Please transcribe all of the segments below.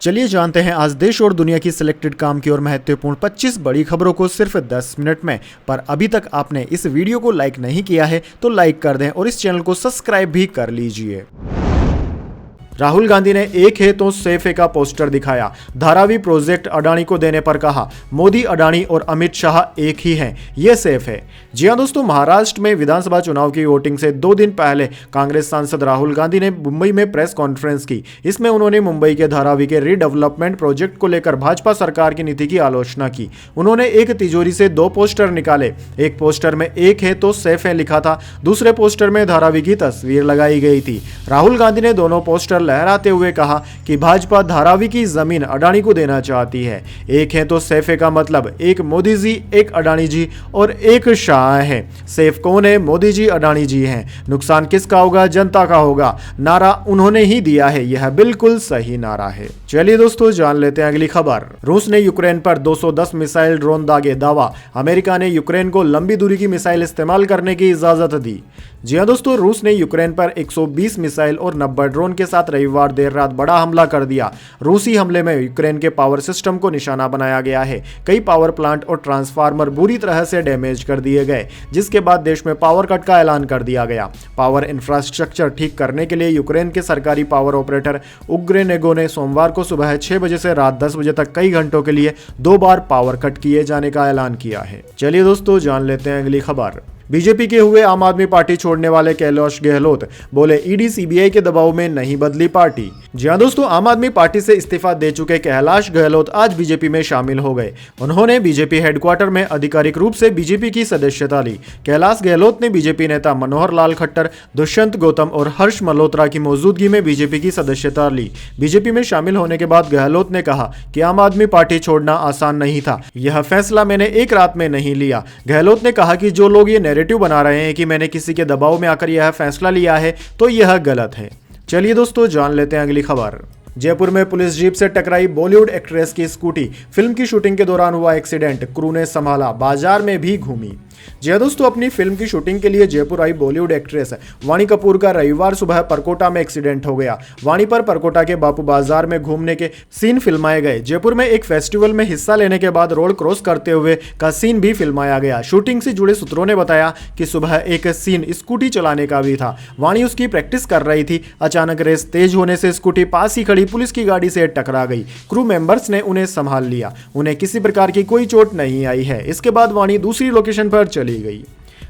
चलिए जानते हैं आज देश और दुनिया की सिलेक्टेड काम की और महत्वपूर्ण 25 बड़ी खबरों को सिर्फ 10 मिनट में। पर अभी तक आपने इस वीडियो को लाइक नहीं किया है तो लाइक कर दें और इस चैनल को सब्सक्राइब भी कर लीजिए। राहुल गांधी ने एक है तो सेफ है का पोस्टर दिखाया। धारावी प्रोजेक्ट अडानी को देने पर कहा मोदी, अडानी और अमित शाह एक ही हैं, ये सेफ है। जी हां दोस्तों, महाराष्ट्र में विधानसभा चुनाव की वोटिंग से 2 दिन पहले कांग्रेस सांसद राहुल गांधी ने मुंबई में प्रेस कॉन्फ्रेंस की। इसमें उन्होंने मुंबई के धारावी के रीडेवलपमेंट प्रोजेक्ट को लेकर भाजपा सरकार की नीति की आलोचना की। उन्होंने एक तिजोरी से 2 पोस्टर निकाले। एक पोस्टर में एक है तो सेफ है लिखा था, दूसरे पोस्टर में धारावी की तस्वीर लगाई गई थी। राहुल गांधी ने दोनों पोस्टर लहराते हुए कहा कि भाजपा धारावी की जमीन अडानी को देना चाहती है। एक है तो सेफ है का मतलब एक मोदी जी, एक अडानी जी और एक शाह है। सेफ कौन है? मोदी जी, अडानी जी हैं। नुकसान किसका होगा? जनता का होगा। नारा उन्होंने ही दिया है, यह बिल्कुल सही नारा है। चलिए दोस्तों जान लेते हैं अगली खबर। रूस ने यूक्रेन पर 210 मिसाइल ड्रोन दागे, दावा अमेरिका ने यूक्रेन को लंबी दूरी की मिसाइल इस्तेमाल करने की इजाजत दी। जी हां दोस्तों, रूस ने यूक्रेन पर 120 मिसाइल और 90 ड्रोन के साथ रविवार देर रात बड़ा हमला कर दिया। रूसी हमले में यूक्रेन के पावर सिस्टम को निशाना बनाया गया है। कई पावर प्लांट और ट्रांसफार्मर बुरी तरह से डैमेज कर दिए गए, जिसके बाद देश में पावर कट का ऐलान कर दिया गया। पावर इंफ्रास्ट्रक्चर ठीक करने के लिए यूक्रेन के सरकारी पावर ऑपरेटर उग्रेनेगो ने सोमवार को सुबह 6 बजे से रात 10 बजे तक कई घंटों के लिए 2 बार पावर कट किए जाने का ऐलान किया है। चलिए दोस्तों जान लेते हैं अगली खबर। बीजेपी के हुए आम आदमी पार्टी छोड़ने वाले कैलाश गहलोत बोले ईडी सीबीआई के दबाव में नहीं बदली पार्टी। जी हां दोस्तों, आम आदमी पार्टी से इस्तीफा दे चुके कैलाश गहलोत आज बीजेपी में शामिल हो गए। उन्होंने बीजेपी हेडक्वार्टर में आधिकारिक रूप से बीजेपी की सदस्यता ली। कैलाश गहलोत ने बीजेपी नेता मनोहर लाल खट्टर, दुष्यंत गौतम और हर्ष मल्होत्रा की मौजूदगी में बीजेपी की सदस्यता ली। बीजेपी में शामिल होने के बाद गहलोत ने कहा कि आम आदमी पार्टी छोड़ना आसान नहीं था, यह फैसला मैंने एक रात में नहीं लिया। गहलोत ने कहा कि जो लोग ये नैरेटिव बना रहे हैं कि मैंने किसी के दबाव में आकर यह फैसला लिया है तो यह गलत है। चलिए दोस्तों जान लेते हैं अगली खबर। जयपुर में पुलिस जीप से टकराई बॉलीवुड एक्ट्रेस की स्कूटी। फिल्म की शूटिंग के दौरान हुआ एक्सीडेंट, क्रू ने संभाला, बाजार में भी घूमी। जी हां दोस्तों, अपनी फिल्म की शूटिंग के लिए जयपुर आई बॉलीवुड एक्ट्रेस वाणी कपूर का रविवार सुबह परकोटा में एक्सीडेंट हो गया। वाणी पर परकोटा के बापू बाजार में घूमने के सीन फिल्माए गए। जयपुर में एक फेस्टिवल में हिस्सा लेने के बाद रोड क्रॉस करते हुए का सीन भी फिल्माया गया। शूटिंग से जुड़े सूत्रों ने बताया कि सुबह एक सीन स्कूटी चलाने का भी था। वाणी उसकी प्रैक्टिस कर रही थी। अचानक रेस तेज होने से स्कूटी पास ही खड़ी पुलिस की गाड़ी से टकरा गई। क्रू मेंबर्स ने उन्हें संभाल लिया। उन्हें किसी प्रकार की कोई चोट नहीं आई है। इसके बाद वाणी दूसरी लोकेशन पर चली गई।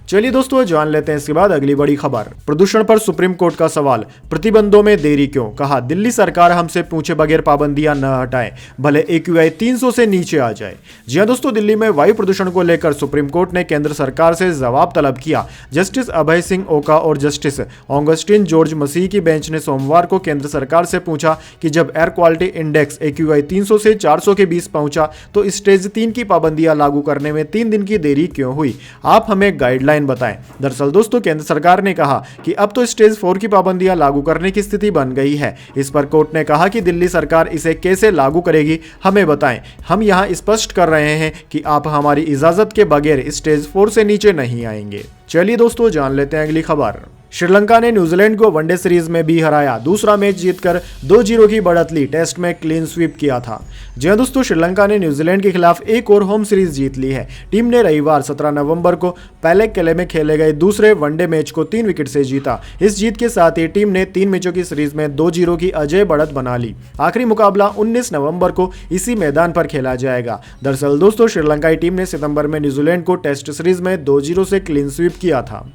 चलिए दोस्तों जान लेते हैं इसके बाद अगली बड़ी खबर। प्रदूषण पर सुप्रीम कोर्ट का सवाल, प्रतिबंधों में देरी क्यों? कहा दिल्ली सरकार हमसे पूछे बगैर पाबंदियां न हटाए, भले AQI 300 से नीचे आ जाए। जी हां दोस्तों, दिल्ली में वायु प्रदूषण को लेकर सुप्रीम कोर्ट ने केंद्र सरकार से जवाब तलब किया। जस्टिस अभय सिंह ओका और जस्टिस ऑगस्टिन जॉर्ज मसीह की बेंच ने सोमवार को केंद्र सरकार से पूछा कि जब एयर क्वालिटी इंडेक्स AQI 300 से 400 के बीच पहुंचा तो स्टेज 3 की पाबंदियां लागू करने में 3 दिन की देरी क्यों हुई? आप हमें गाइडलाइन बताएं। दरअसल दोस्तों, केंद्र सरकार ने कहा कि अब तो स्टेज 4 की पाबंदियां लागू करने की स्थिति बन गई है। इस पर कोर्ट ने कहा कि दिल्ली सरकार इसे कैसे लागू करेगी, हमें बताएं। हम यहां स्पष्ट कर रहे हैं कि आप हमारी इजाजत के बगैर स्टेज 4 से नीचे नहीं आएंगे। चलिए दोस्तों जान लेते हैं अगली खबर। श्रीलंका ने न्यूजीलैंड को वनडे सीरीज में भी हराया। दूसरा मैच जीतकर 2-0 की बढ़त ली। टेस्ट में क्लीन स्वीप किया था। जी हां दोस्तों, श्रीलंका ने न्यूजीलैंड के खिलाफ एक और होम सीरीज जीत ली है। टीम ने रविवार 17 नवंबर को पैलेक किले में खेले गए दूसरे वनडे मैच को 3 विकेट से जीता। इस जीत के साथ ही टीम ने 3 मैचों की सीरीज में 2-0 की अजय बढ़त बना ली। आखिरी मुकाबला 19 नवंबर को इसी मैदान पर खेला जाएगा। दरअसल दोस्तों, श्रीलंकाई टीम ने सितंबर में न्यूजीलैंड को टेस्ट सीरीज में 2-0 से क्लीन स्वीप किया था।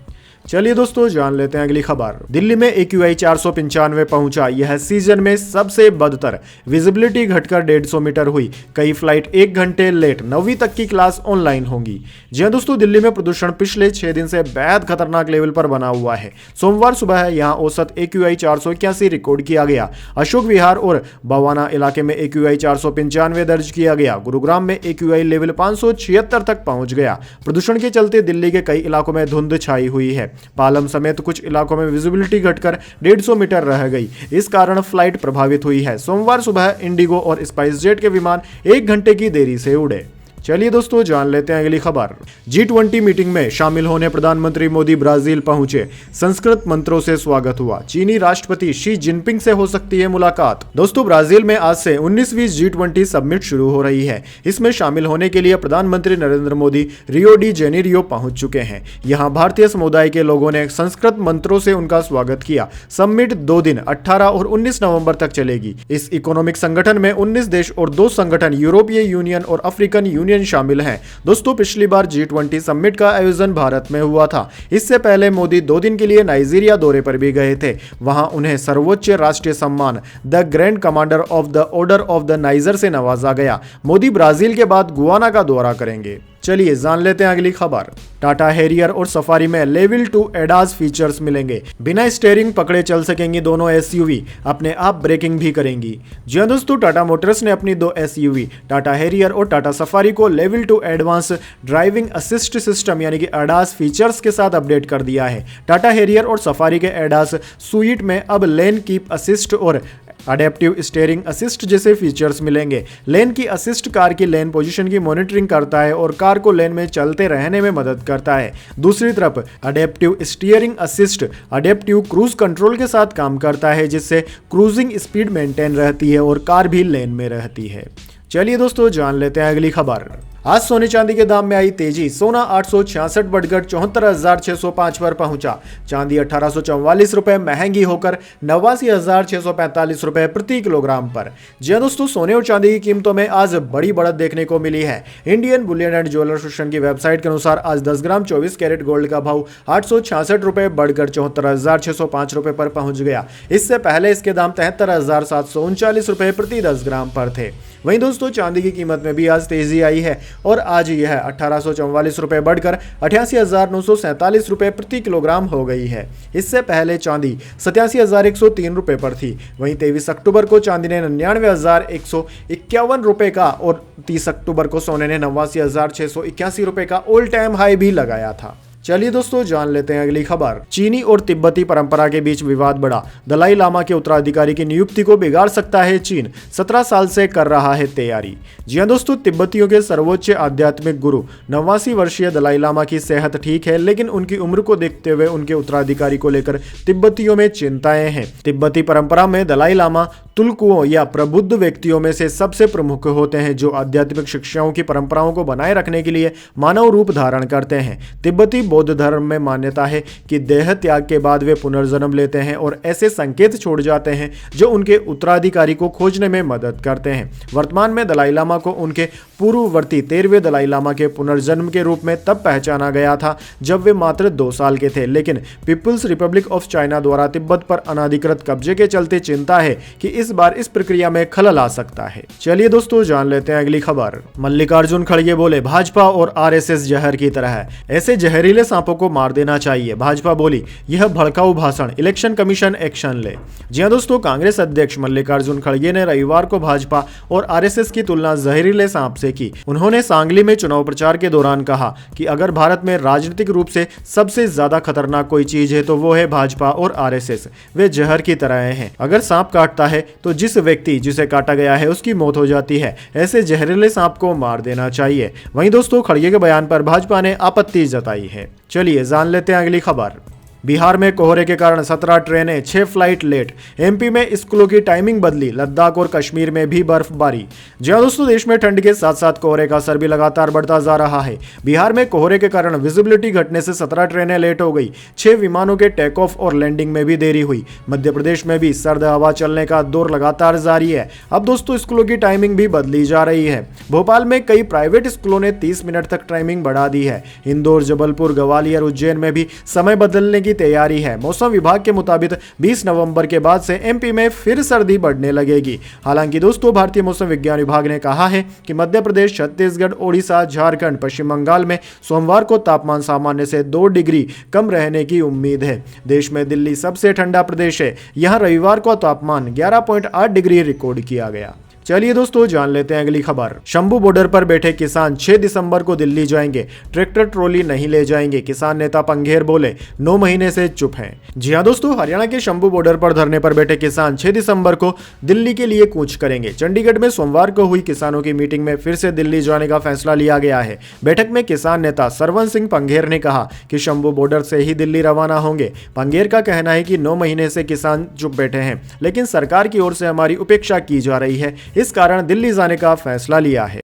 चलिए दोस्तों जान लेते हैं अगली खबर। दिल्ली में AQI 495 पहुंचा, यह सीजन में सबसे बदतर। विजिबिलिटी घटकर 150 मीटर हुई। कई फ्लाइट 1 घंटे लेट। 9वीं तक की क्लास ऑनलाइन होंगी। जी हां दोस्तों, दिल्ली में प्रदूषण पिछले 6 दिन से बेहद खतरनाक लेवल पर बना हुआ है। सोमवार सुबह यहां औसत AQI 481 रिकॉर्ड किया गया। अशोक विहार और बवाना इलाके में AQI 495 दर्ज किया गया। गुरुग्राम में AQI लेवल 576 तक पहुंच गया। प्रदूषण के चलते दिल्ली के कई इलाकों में धुंध छाई हुई है। पालम समेत कुछ इलाकों में विजिबिलिटी घटकर 150 मीटर रह गई। इस कारण फ्लाइट प्रभावित हुई है। सोमवार सुबह इंडिगो और स्पाइस जेट के विमान 1 घंटे की देरी से उड़े। चलिए दोस्तों जान लेते हैं अगली खबर। G20 मीटिंग में शामिल होने प्रधानमंत्री मोदी ब्राजील पहुंचे, संस्कृत मंत्रों से स्वागत हुआ, चीनी राष्ट्रपति शी जिनपिंग से हो सकती है मुलाकात। दोस्तों ब्राजील में आज से 19वीं G20 समिट शुरू हो रही है। इसमें शामिल होने के लिए प्रधानमंत्री Narendra Modi Rio de Janeiro पहुंच चुके हैं। यहां भारतीय समुदाय के लोगों ने संस्कृत मंत्रों से उनका स्वागत किया। समिट 2 दिन 18 और 19 नवंबर तक चलेगी। इस इकोनॉमिक संगठन में 19 देश और 2 संगठन यूरोपीय यूनियन और अफ्रीकन यूनियन शामिल हैं। दोस्तों पिछली बार G20 समिट का आयोजन भारत में हुआ था। इससे पहले मोदी 2 दिन के लिए नाइजीरिया दौरे पर भी गए थे। वहां उन्हें सर्वोच्च राष्ट्रीय सम्मान the grand commander of the order of the niger से नवाजा गया। मोदी ब्राजील के बाद गुआना का दौरा करेंगे। चलिए जान लेते हैं अगली खबर। टाटा हैरियर और सफारी में लेवल 2 एडास फीचर्स मिलेंगे। बिना स्टीयरिंग पकड़े चल सकेंगी दोनों एसयूवी, अपने आप ब्रेकिंग भी करेंगी। जी हां दोस्तों, टाटा मोटर्स ने अपनी 2 एसयूवी टाटा हैरियर और टाटा सफारी को level 2 advance driving assist system यानी कि एडास फीचर्स के साथ अपडेट कर दिया है। टाटा हैरियर और सफारी के एडास सुइट में अब लेन कीप असिस्ट और अडेप्टिव स्टीयरिंग असिस्ट जैसे फीचर्स मिलेंगे। लेन की असिस्ट कार की लेन पोजीशन की मॉनिटरिंग करता है और कार को लेन में चलते रहने में मदद करता है। दूसरी तरफ adaptive steering assist adaptive cruise control के साथ काम करता है, जिससे क्रूजिंग स्पीड मेंटेन रहती है और कार भी लेन में रहती है। चलिए दोस्तों जान लेते हैं अगली खबर। आज सोने चांदी के दाम में आई तेजी। सोना 866 बढ़कर 74,605 पर पहुंचा। चांदी 1844 रुपए महंगी होकर 89,645 रुपए प्रति किलोग्राम पर। जी हां दोस्तों, सोने और चांदी की कीमतों में आज बड़ी बढ़त देखने को मिली है। Indian Boolean and jeweller association की वेबसाइट के अनुसार आज 10 ग्राम 24 कैरेट गोल्ड का भाव 866 रुपए बढ़कर 74,605 रुपए पर पहुंच गया। इससे पहले इसके दाम 73,739 रुपए प्रति 10 ग्राम पर थे। वहीं दोस्तों चांदी की कीमत में भी आज तेजी आई है और आज यह 1844 रुपए बढ़कर 88,947 रुपए प्रति किलोग्राम हो गई है। इससे पहले चांदी 87,103 रुपए पर थी। वहीं 23 अक्टूबर को चांदी ने 99,151 रुपए का और 30 अक्टूबर को सोने ने 89,681 रुपए का ऑल टाइम हाई भी लगाया था। चलिए दोस्तों जान लेते हैं अगली खबर। चीनी और तिब्बती परंपरा के बीच विवाद बढ़ा। दलाई लामा के उत्तराधिकारी की नियुक्ति को बिगाड़ सकता है चीन, 17 साल से कर रहा है तैयारी। जी हां दोस्तों, तिब्बतियों के सर्वोच्च आध्यात्मिक गुरु 89 वर्षीय दलाई लामा की सेहत ठीक है, लेकिन उनकी उम्र को देखते हुए उनके उत्तराधिकारी को लेकर तिब्बतियों में चिंताएं हैं। तिब्बती परंपरा में दलाई लामा तुलकुओं या प्रबुद्ध व्यक्तियों में से सबसे प्रमुख होते हैं, जो आध्यात्मिक शिक्षाओं की परंपराओं को बनाए रखने के लिए मानव रूप धारण करते हैं। तिब्बती बौद्ध धर्म में मान्यता है कि देह त्याग के बाद वे पुनर्जन्म लेते हैं और ऐसे संकेत छोड़ जाते हैं जो उनके उत्तराधिकारी को खोजने में मदद करते हैं। वर्तमान में दलाई लामा को उनके पूर्ववर्ती 13वें दलाई लामा के पुनर्जन्म के रूप में तब पहचाना गया था जब वे मात्र 2 साल के थे, लेकिन पीपुल्स रिपब्लिक ऑफ चाइना द्वारा तिब्बत पर अनाधिकृत कब्जे के चलते चिंता है कि इस बार इस प्रक्रिया में खलल आ सकता है। चलिए दोस्तों जान लेते हैं अगली खबर। मल्लिकार्जुन खड़गे बोले भाजपा और आरएसएस जहर की तरह है, ऐसे जहरीले सांपों को मार देना चाहिए। भाजपा बोली यह भड़काऊ भाषण, इलेक्शन कमीशन एक्शन ले। जी हां दोस्तों, कांग्रेस अध्यक्ष मल्लिकार्जुन खड़गे ने रविवार को भाजपा और आरएसएस की तुलना जहरीले सांप से की। उन्होंने सांगली में चुनाव प्रचार के दौरान कहा कि अगर भारत में राजनीतिक रूप से सबसे ज्यादा खतरनाक कोई चीज है तो वो है भाजपा और आरएसएस। वे जहर की तरह हैं। अगर सांप काटता है तो जिस व्यक्ति जिसे काटा गया है उसकी मौत हो जाती है। ऐसे जहरीले सांप को मार देना चाहिए। वहीं दोस्तों खड़गे के बयान पर भाजपा ने आपत्ति जताई है। चलिए जान लेते हैं अगली खबर। बिहार में कोहरे के कारण 17 ट्रेनें, 6 फ्लाइट लेट। एमपी में स्कूलों की टाइमिंग बदली। लद्दाख और कश्मीर में भी बर्फबारी। जी हां दोस्तों, देश में ठंड के साथ साथ कोहरे का असर भी लगातार बढ़ता जा रहा है। बिहार में कोहरे के कारण विजिबिलिटी घटने से 17 ट्रेनें लेट हो गई। 6 विमानों के टेक ऑफ और लैंडिंग में भी देरी हुई। मध्य प्रदेश में भी सर्द हवा चलने का दौर लगातार जारी है। अब दोस्तों स्कूलों की टाइमिंग भी बदली जा रही है। भोपाल में कई प्राइवेट स्कूलों ने 30 मिनट तक टाइमिंग बढ़ा दी है। इंदौर, जबलपुर, ग्वालियर, उज्जैन में भी समय बदलने की तैयारी है। मौसम विभाग के मुताबिक 20 नवंबर के बाद से एमपी में फिर सर्दी बढ़ने लगेगी। हालांकि दोस्तों भारतीय मौसम विज्ञान विभाग ने कहा है कि मध्य प्रदेश, छत्तीसगढ़, ओडिशा, झारखंड, पश्चिम बंगाल में सोमवार को तापमान सामान्य से 2 डिग्री कम रहने की उम्मीद है। देश में दिल्ली सबसे ठंडा प्रदेश है। यहां रविवार को तापमान 11.8 डिग्री रिकॉर्ड किया गया। चलिए दोस्तों जान लेते हैं अगली खबर। शंभू बॉर्डर पर बैठे किसान 6 दिसंबर को दिल्ली जाएंगे, ट्रैक्टर ट्रॉली नहीं ले जाएंगे, किसान नेता पंघेर बोले 9 महीने से चुप हैं। जी हां दोस्तों, हरियाणा के शंभू बॉर्डर पर धरने पर बैठे किसान 6 दिसंबर को दिल्ली के लिए कूच करेंगे। चंडीगढ़ में सोमवार को हुई किसानों की मीटिंग में फिर से दिल्ली जाने का फैसला लिया गया है। बैठक में किसान नेता सरवन सिंह पंघेर ने कहा कि शंभू बॉर्डर से ही दिल्ली रवाना होंगे। पंघेर का कहना है कि 9 महीने से किसान चुप बैठे हैं, लेकिन सरकार की ओर से हमारी उपेक्षा की जा रही है, इस कारण दिल्ली जाने का फैसला लिया है।